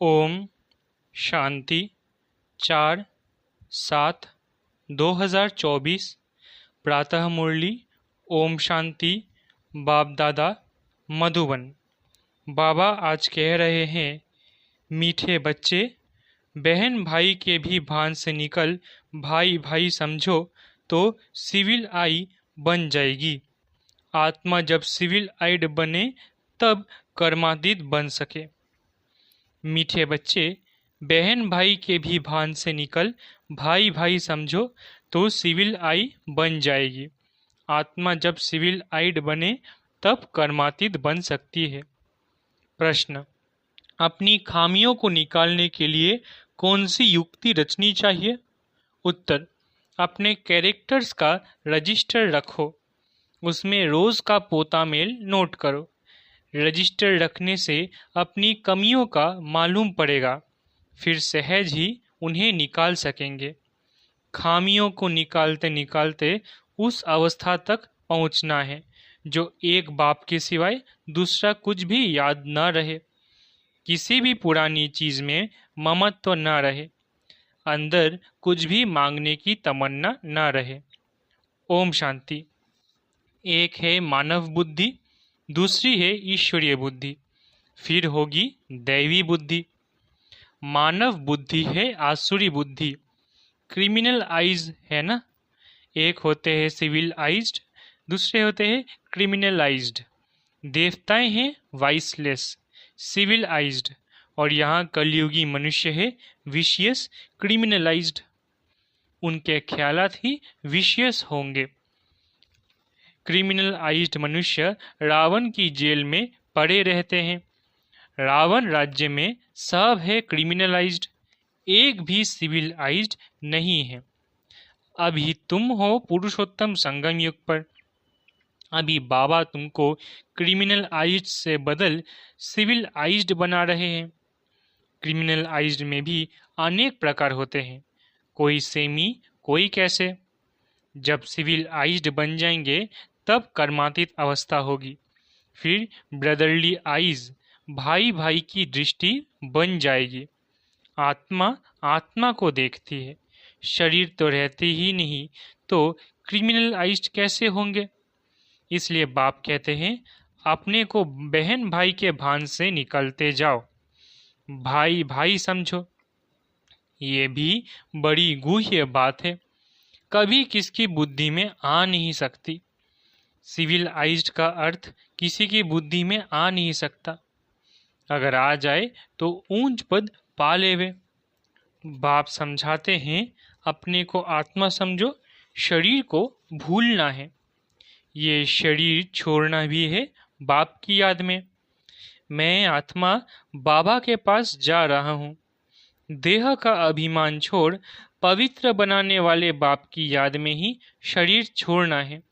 ओम शांति 4/7/2024 प्रातः मुरली। ओम शांति। बाप दादा मधुबन। बाबा आज कह रहे हैं, मीठे बच्चे, बहन भाई के भी भान से निकल भाई भाई समझो तो सिविल आई बन जाएगी। आत्मा जब सिविल आइड बने तब कर्मातीत बन सके। मीठे बच्चे, बहन भाई के भी भान से निकल भाई भाई समझो तो सिविल आई बन जाएगी। आत्मा जब सिविल आइड बने तब कर्मातीत बन सकती है। प्रश्न, अपनी खामियों को निकालने के लिए कौन सी युक्ति रचनी चाहिए? उत्तर, अपने कैरेक्टर्स का रजिस्टर रखो। उसमें रोज का पोता मेल नोट करो। रजिस्टर रखने से अपनी कमियों का मालूम पड़ेगा, फिर सहज ही उन्हें निकाल सकेंगे। खामियों को निकालते निकालते उस अवस्था तक पहुंचना है जो एक बाप के सिवाय दूसरा कुछ भी याद न रहे, किसी भी पुरानी चीज में ममत्व न रहे, अंदर कुछ भी मांगने की तमन्ना न रहे। ओम शांति। एक है मानव बुद्धि, दूसरी है ईश्वरीय बुद्धि, फिर होगी दैवी बुद्धि। मानव बुद्धि है आसुरी बुद्धि, क्रिमिनल आइज है ना। एक होते हैं सिविल आइज्ड, दूसरे होते हैं क्रिमिनलाइज्ड। देवताएं हैं वाइसलेस, सिविल आइज्ड, और यहाँ कलयुगी मनुष्य है विशियस, क्रिमिनलाइज्ड। उनके ख्यालात ही विशियस होंगे। क्रिमिनलाइज्ड मनुष्य रावण की जेल में पड़े रहते हैं। रावण राज्य में सब है क्रिमिनलाइज्ड, एक भी सिविलाइज्ड नहीं है। अभी तुम हो पुरुषोत्तम संगम युग पर। अभी बाबा तुमको क्रिमिनलाइज्ड से बदल सिविलाइज्ड बना रहे हैं। क्रिमिनलाइज्ड में भी अनेक प्रकार होते हैं, कोई सेमी, कोई कैसे। जब सिविलाइज्ड बन जाएंगे तब कर्मातीत अवस्था होगी, फिर ब्रदरली आइज, भाई भाई की दृष्टि बन जाएगी। आत्मा आत्मा को देखती है, शरीर तो रहते ही नहीं, तो क्रिमिनलाइज्ड कैसे होंगे? इसलिए बाप कहते हैं, अपने को बहन भाई के भान से निकलते जाओ, भाई भाई समझो। ये भी बड़ी गुह्य बात है, कभी किसकी बुद्धि में आ नहीं सकती। सिविलाइज्ड का अर्थ किसी की बुद्धि में आ नहीं सकता, अगर आ जाए तो ऊंच पद पा लेवे। बाप समझाते हैं, अपने को आत्मा समझो, शरीर को भूलना है। ये शरीर छोड़ना भी है बाप की याद में। मैं आत्मा बाबा के पास जा रहा हूँ। देह का अभिमान छोड़ पवित्र बनाने वाले बाप की याद में ही शरीर छोड़ना है।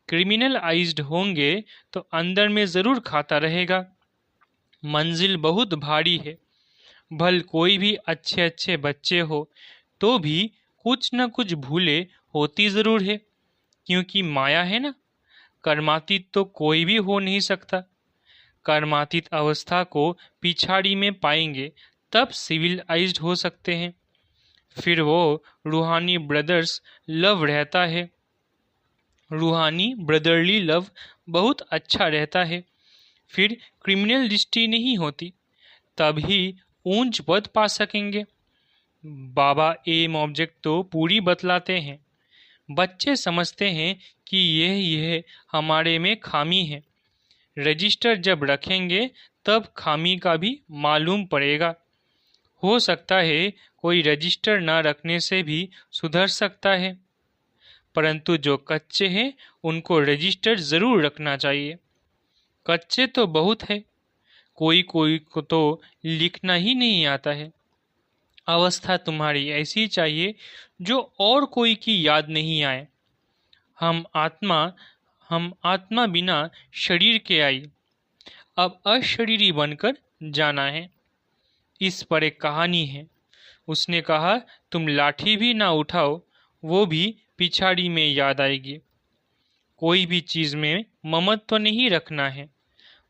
क्रिमिनलाइज्ड होंगे तो अंदर में जरूर खाता रहेगा। मंजिल बहुत भारी है, भल कोई भी अच्छे अच्छे बच्चे हो तो भी कुछ न कुछ भूले होती जरूर है, क्योंकि माया है ना। कर्मातीत तो कोई भी हो नहीं सकता। कर्मातीत अवस्था को पिछाड़ी में पाएंगे तब सिविलाइज्ड हो सकते हैं। फिर वो रूहानी ब्रदर्स लव रहता है, रूहानी ब्रदरली लव बहुत अच्छा रहता है। फिर क्रिमिनल दृष्टि नहीं होती, तभी ऊंच पद पा सकेंगे। बाबा एम ऑब्जेक्ट तो पूरी बतलाते हैं। बच्चे समझते हैं कि यह हमारे में खामी है। रजिस्टर जब रखेंगे तब खामी का भी मालूम पड़ेगा। हो सकता है कोई रजिस्टर न रखने से भी सुधर सकता है, परंतु जो कच्चे हैं उनको रजिस्टर जरूर रखना चाहिए। कच्चे तो बहुत है, कोई कोई को तो लिखना ही नहीं आता है। अवस्था तुम्हारी ऐसी चाहिए जो और कोई की याद नहीं आए। हम आत्मा बिना शरीर के आई, अब अशरीरी बनकर जाना है। इस पर एक कहानी है। उसने कहा, तुम लाठी भी ना उठाओ, वो भी पिछाड़ी में याद आएगी। कोई भी चीज में ममत्व नहीं रखना है।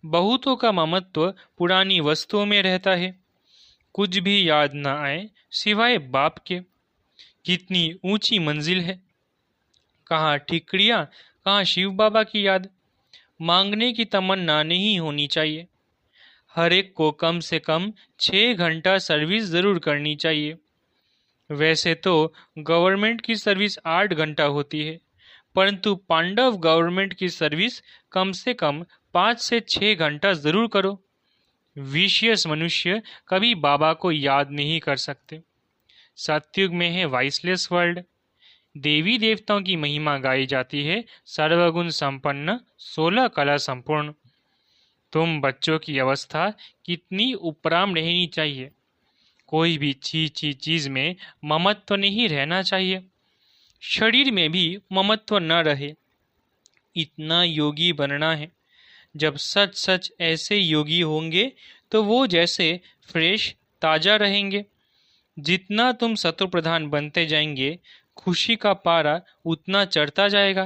बहुतों का ममत्व पुरानी वस्तुओं में रहता है। कुछ भी याद न आए सिवाय बाप के। कितनी ऊंची मंजिल है, कहाँ ठिकरियाँ, कहाँ शिव बाबा की याद। मांगने की तमन्ना नहीं होनी चाहिए। हर एक को कम से कम 6 घंटा सर्विस जरूर करनी चाहिए। वैसे तो गवर्नमेंट की सर्विस 8 घंटा होती है, परंतु पांडव गवर्नमेंट की सर्विस कम से कम 5 से 6 घंटा जरूर करो। विशियस मनुष्य कभी बाबा को याद नहीं कर सकते। सतयुग में है वाइसलेस वर्ल्ड। देवी देवताओं की महिमा गाई जाती है, सर्वगुण संपन्न 16 कला संपूर्ण। तुम बच्चों की अवस्था कितनी उपराम रहनी चाहिए। कोई भी चीज में ममत्व नहीं रहना चाहिए। शरीर में भी ममत्व न रहे। इतना योगी बनना है। जब सच सच ऐसे योगी होंगे तो वो जैसे फ्रेश ताजा रहेंगे। जितना तुम सत्व प्रधान बनते जाएंगे, खुशी का पारा उतना चढ़ता जाएगा।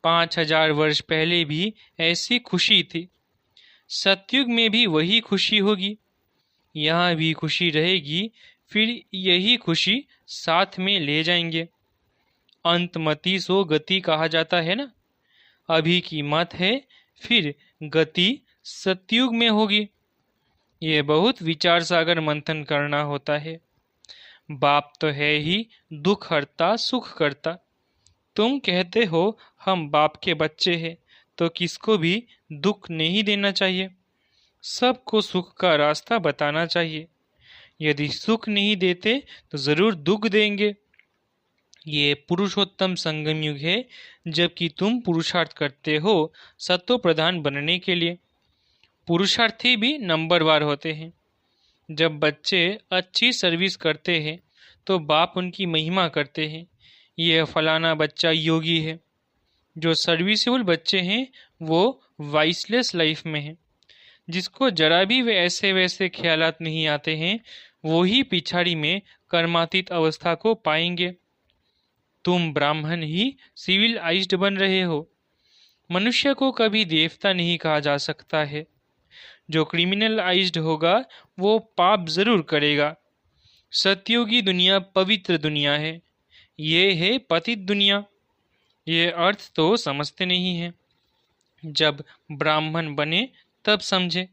5000 वर्ष पहले भी ऐसी खुशी थी। सतयुग में भी वही खुशी होगी। यहाँ भी खुशी रहेगी, फिर यही खुशी साथ में ले जाएंगे। अंतमति सो गति कहा जाता है ना। अभी की मत है, फिर गति सतयुग में होगी। ये बहुत विचार सागर मंथन करना होता है। बाप तो है ही दुख हरता सुख करता। तुम कहते हो हम बाप के बच्चे हैं, तो किसको भी दुख नहीं देना चाहिए। सबको सुख का रास्ता बताना चाहिए। यदि सुख नहीं देते तो जरूर दुख देंगे। ये पुरुषोत्तम संगम युग है, जबकि तुम पुरुषार्थ करते हो सत्व प्रधान बनने के लिए। पुरुषार्थी भी नंबरवार होते हैं। जब बच्चे अच्छी सर्विस करते हैं तो बाप उनकी महिमा करते हैं। यह फलाना बच्चा योगी है। जो सर्विसेबल बच्चे हैं वो वाइसलेस लाइफ में हैं। जिसको जरा भी वे ऐसे वैसे ख्यालात नहीं आते हैं, वो ही पिछाड़ी में कर्मातीत अवस्था को पाएंगे। तुम ब्राह्मण ही सिविलाइज्ड बन रहे हो। मनुष्य को कभी देवता नहीं कहा जा सकता है। जो क्रिमिनलाइज्ड होगा वो पाप जरूर करेगा। सतयुगी दुनिया पवित्र दुनिया है। ये है पतित दुनिया। ये अर्थ तो समझते नहीं है। जब ब्राह्मण बने तब समझे।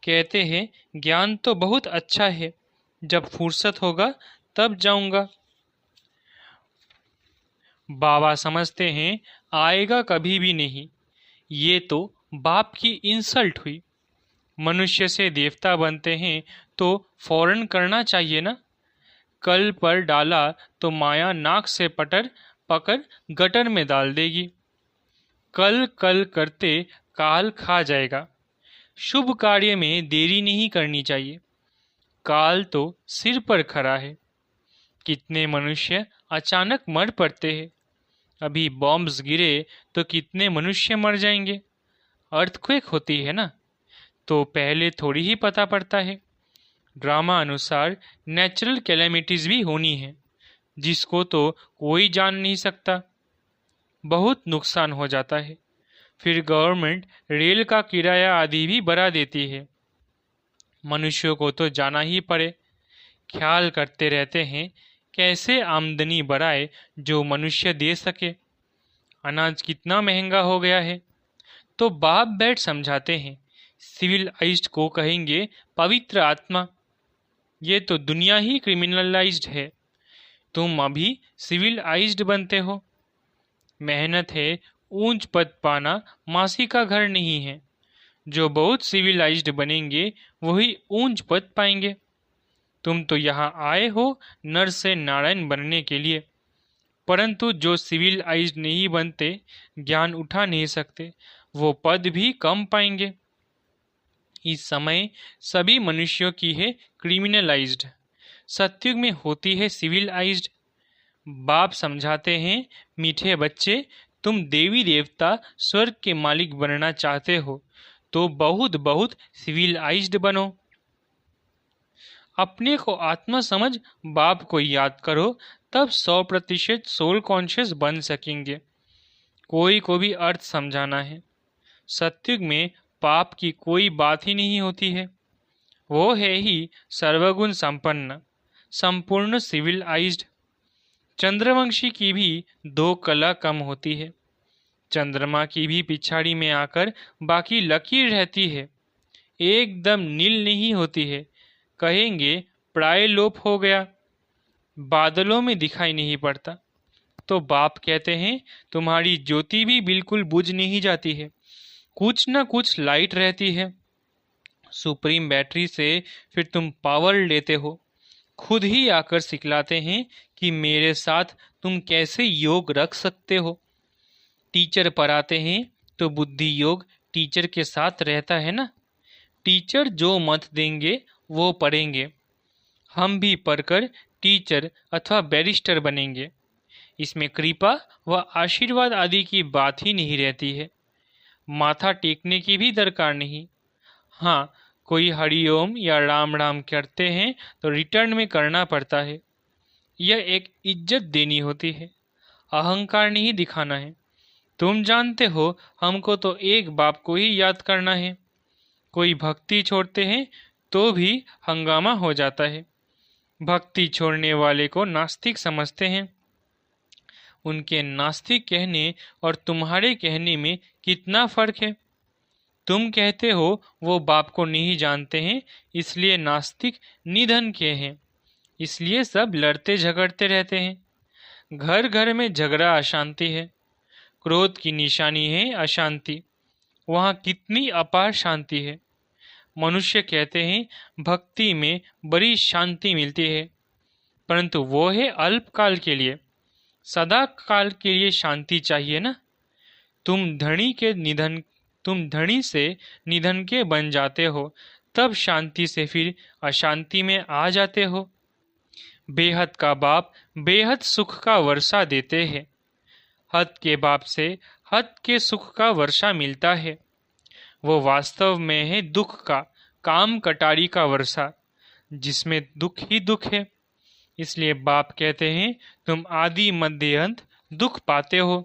कहते हैं ज्ञान तो बहुत अच्छा है, जब फुर्सत होगा तब जाऊंगा। बाबा समझते हैं आएगा कभी भी नहीं। ये तो बाप की इंसल्ट हुई। मनुष्य से देवता बनते हैं तो फौरन करना चाहिए ना। कल पर डाला तो माया नाक से पकड़ गटर में डाल देगी। कल कल करते काल खा जाएगा। शुभ कार्य में देरी नहीं करनी चाहिए। काल तो सिर पर खड़ा है। कितने मनुष्य अचानक मर पड़ते हैं। अभी बॉम्ब्स गिरे तो कितने मनुष्य मर जाएंगे। अर्थक्वेक होती है ना, तो पहले थोड़ी ही पता पड़ता है। ड्रामा अनुसार नेचुरल कैलेमिटीज भी होनी है, जिसको तो कोई जान नहीं सकता। बहुत नुकसान हो जाता है। फिर गवर्नमेंट रेल का किराया आदि भी बढ़ा देती है। मनुष्यों को तो जाना ही पड़े। ख्याल करते रहते हैं कैसे आमदनी बढ़ाए जो मनुष्य दे सके। अनाज कितना महंगा हो गया है। तो बाप बैठ समझाते हैं। सिविलाइज्ड को कहेंगे पवित्र आत्मा। ये तो दुनिया ही क्रिमिनलाइज्ड है। तुम अभी सिविलाइज्ड बनते हो। मेहनत है, ऊंच पद पाना मासी का घर नहीं है। जो बहुत सिविलाइज्ड बनेंगे वही ऊंच पद पाएंगे। तुम तो यहाँ आए हो नर से नारायण बनने के लिए, परंतु जो सिविलाइज्ड नहीं बनते, ज्ञान उठा नहीं सकते, वो पद भी कम पाएंगे। इस समय सभी मनुष्यों की है क्रिमिनलाइज्ड। सतयुग में होती है सिविलाइज्ड। बाप समझाते हैं मीठे बच्चे, तुम देवी देवता स्वर्ग के मालिक बनना चाहते हो तो बहुत बहुत सिविलाइज्ड बनो। अपने को आत्मा समझ बाप को याद करो, तब 100% सोल कॉन्शियस बन सकेंगे। कोई को भी अर्थ समझाना है। सतयुग में पाप की कोई बात ही नहीं होती है। वो है ही सर्वगुण संपन्न, संपूर्ण सिविलाइज्ड। चंद्रवंशी की भी दो कला कम होती है। चंद्रमा की भी पिछाड़ी में आकर बाकी लकीर रहती है, एकदम नील नहीं होती है। कहेंगे प्राय लोप हो गया, बादलों में दिखाई नहीं पड़ता। तो बाप कहते हैं तुम्हारी ज्योति भी बिल्कुल बुझ नहीं जाती है, कुछ न कुछ लाइट रहती है। सुप्रीम बैटरी से फिर तुम पावर लेते हो, खुद ही आकर सिखलाते हैं कि मेरे साथ तुम कैसे योग रख सकते हो। टीचर पढ़ाते हैं तो बुद्धि योग टीचर के साथ रहता है ना। टीचर जो मत देंगे वो पढ़ेंगे। हम भी पढ़कर टीचर अथवा बैरिस्टर बनेंगे। इसमें कृपा व आशीर्वाद आदि की बात ही नहीं रहती है। माथा टेकने की भी दरकार नहीं। हाँ, कोई हरिओम या राम राम करते हैं तो रिटर्न में करना पड़ता है। यह एक इज्जत देनी होती है, अहंकार नहीं दिखाना है। तुम जानते हो हमको तो एक बाप को ही याद करना है। कोई भक्ति छोड़ते हैं तो भी हंगामा हो जाता है। भक्ति छोड़ने वाले को नास्तिक समझते हैं। उनके नास्तिक कहने और तुम्हारे कहने में कितना फर्क है। तुम कहते हो वो बाप को नहीं जानते हैं, इसलिए नास्तिक निधन के हैं, इसलिए सब लड़ते झगड़ते रहते हैं। घर घर में झगड़ा अशांति है। क्रोध की निशानी है अशांति। वहाँ कितनी अपार शांति है। मनुष्य कहते हैं भक्ति में बड़ी शांति मिलती है, परंतु वो है अल्पकाल के लिए। सदा काल के लिए शांति चाहिए ना। तुम धनी से निधन के बन जाते हो, तब शांति से फिर अशांति में आ जाते हो। बेहद का बाप बेहद सुख का वर्षा देते हैं। हद के बाप से हद के सुख का वर्षा मिलता है। वो वास्तव में है दुख का काम कटारी का वर्षा, जिसमें दुख ही दुख है। इसलिए बाप कहते हैं तुम आदि मध्य अंत दुख पाते हो।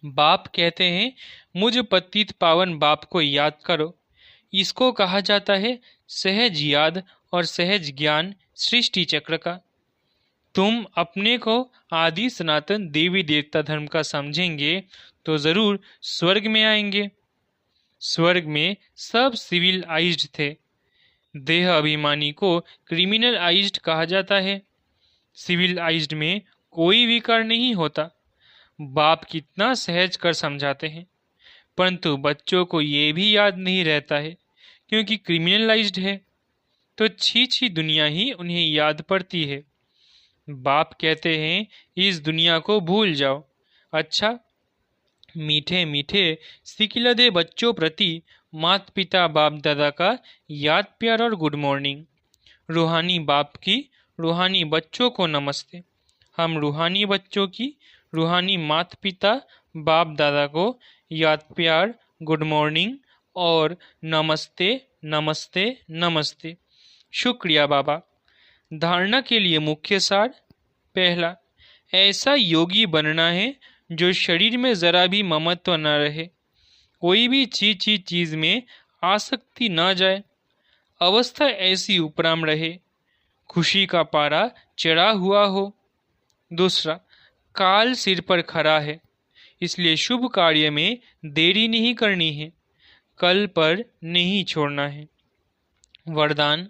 बाप कहते हैं मुझ पतित पावन बाप को याद करो। इसको कहा जाता है सहज याद और सहज ज्ञान सृष्टि चक्र का। तुम अपने को आदि सनातन देवी देवता धर्म का समझेंगे तो जरूर स्वर्ग में आएंगे। स्वर्ग में सब सिविलाइज्ड थे। देह अभिमानी को क्रिमिनलाइज्ड कहा जाता है। सिविलाइज्ड में कोई विकार नहीं होता। बाप कितना सहज कर समझाते हैं, परंतु बच्चों को ये भी याद नहीं रहता है, क्योंकि क्रिमिनलाइज्ड है तो छी दुनिया ही उन्हें याद पड़ती है। बाप कहते हैं इस दुनिया को भूल जाओ। अच्छा, मीठे मीठे सिकिलदे बच्चों प्रति मात पिता बाप दादा का याद प्यार और गुड मॉर्निंग। रूहानी बाप की रूहानी बच्चों को नमस्ते। हम रूहानी बच्चों की रूहानी मात पिता बाप दादा को याद प्यार, गुड मॉर्निंग और नमस्ते नमस्ते नमस्ते। शुक्रिया बाबा। धारणा के लिए मुख्य सार। पहला, ऐसा योगी बनना है जो शरीर में जरा भी ममत्व न रहे, कोई भी चीज में आसक्ति न जाए, अवस्था ऐसी उपराम रहे, खुशी का पारा चढ़ा हुआ हो। दूसरा, काल सिर पर खड़ा है, इसलिए शुभ कार्य में देरी नहीं करनी है, कल पर नहीं छोड़ना है। वरदान,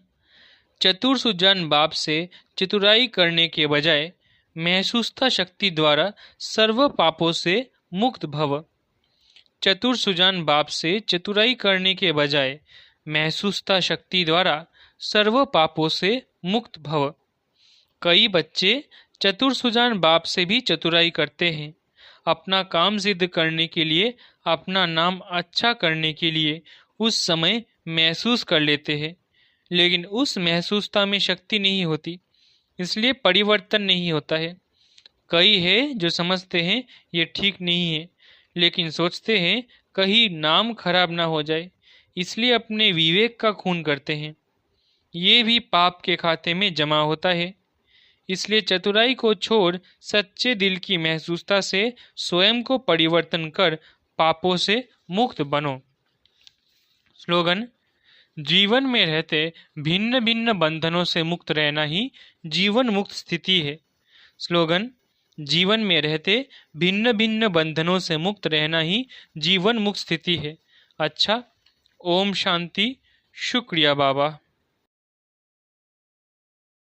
चतुर सुजान बाप से चतुराई करने के बजाय महसूसता शक्ति द्वारा सर्व पापों से मुक्त भव। चतुर सुजान बाप से चतुराई करने के बजाय महसूसता शक्ति द्वारा सर्व पापों से मुक्त भव। कई बच्चे चतुर सुजान बाप से भी चतुराई करते हैं, अपना काम सिद्ध करने के लिए, अपना नाम अच्छा करने के लिए उस समय महसूस कर लेते हैं, लेकिन उस महसूसता में शक्ति नहीं होती, इसलिए परिवर्तन नहीं होता है। कई है जो समझते हैं ये ठीक नहीं है, लेकिन सोचते हैं कहीं नाम खराब ना हो जाए, इसलिए अपने विवेक का खून करते हैं। ये भी पाप के खाते में जमा होता है। इसलिए चतुराई को छोड़ सच्चे दिल की महसूसता से स्वयं को परिवर्तन कर पापों से मुक्त बनो। स्लोगन, जीवन में रहते भिन्न भिन्न बंधनों से मुक्त रहना ही जीवन मुक्त स्थिति है। स्लोगन: जीवन में रहते भिन्न भिन्न बंधनों से मुक्त रहना ही जीवन मुक्त स्थिति है। अच्छा, ओम शांति। शुक्रिया बाबा।